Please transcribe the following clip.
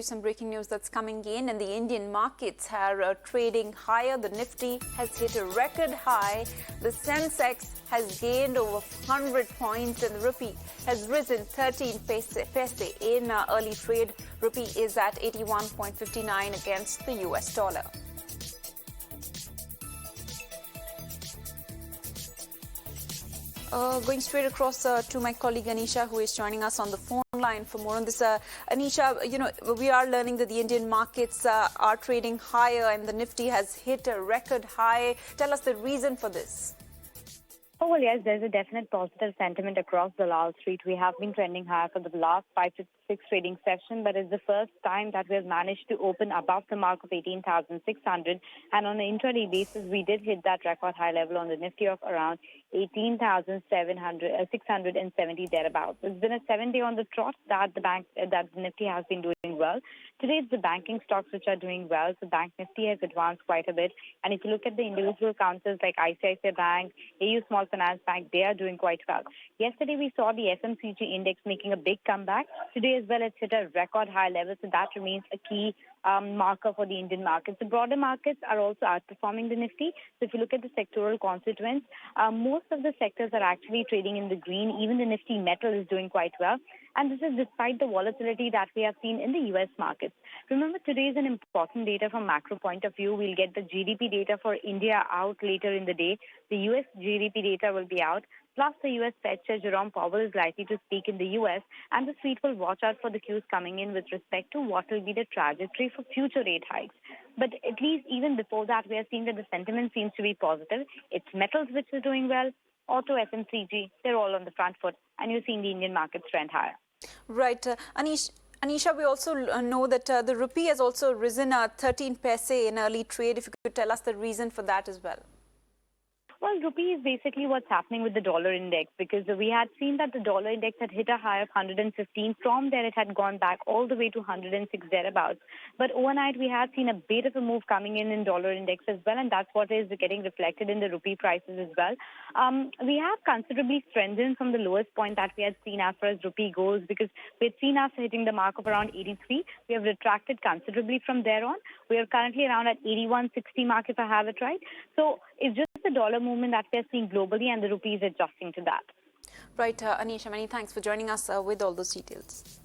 Some breaking news that's coming in, and the Indian markets are trading higher. The Nifty has hit a record high. The Sensex has gained over 100 points, and the Rupee has risen 13 paise in early trade. Rupee is at 81.59 against the US dollar. Going straight across to my colleague Anisha, who is joining us on the phone line for more on this. Anisha, we are learning that the Indian markets are trading higher and the Nifty has hit a record high. Tell us the reason for this. Oh, well, yes, there's a definite positive sentiment across the Wall Street. We have been trending higher for the last 5 to 6 trading sessions, but it's the first time that we have managed to open above the mark of 18,600. And on an intraday basis, we did hit that record high level on the Nifty of around 18,670 thereabouts. It's been a 7-day on the trot that the Nifty has been doing well. Today, it's the banking stocks which are doing well. So Bank Nifty has advanced quite a bit. And if you look at the individual counters like ICICI Bank, AU Small Finance Bank, they are doing quite well. Yesterday, we saw the FMCG index making a big comeback. Today as well, it's hit a record high level. So that remains a key marker for the Indian markets. The broader markets are also outperforming the Nifty. So if you look at the sectoral constituents, most of the sectors are actually trading in the green. Even the Nifty metal is doing quite well. And this is despite the volatility that we have seen in the U.S. markets. Remember, today is an important data from macro point of view. We'll get the GDP data for India out later in the day. The U.S. GDP data will be out. Plus, the U.S. Fed Chair Jerome Powell is likely to speak in the U.S. And the street will watch out for the cues coming in with respect to what will be the trajectory for future rate hikes. But at least even before that, we are seeing that the sentiment seems to be positive. It's metals which is doing well. Auto, FMCG, they're all on the front foot. And you're seeing the Indian markets trend higher. Right. Anisha, we also know that the Rupee has also risen 13 paise in early trade. If you could tell us the reason for that as well. Well, Rupee is basically what's happening with the dollar index, because we had seen that the dollar index had hit a high of 115. From there, it had gone back all the way to 106 thereabouts. But overnight, we had seen a bit of a move coming in dollar index as well, and that's what is getting reflected in the Rupee prices as well. We have considerably strengthened from the lowest point that we had seen as far as Rupee goes, because we had seen us hitting the mark of around 83. We have retracted considerably from there on. We are currently around at 81.60 mark, if I have it right. So it's just the dollar movement that we're seeing globally, and the Rupee is adjusting to that. Right, Anisha, many thanks for joining us with all those details.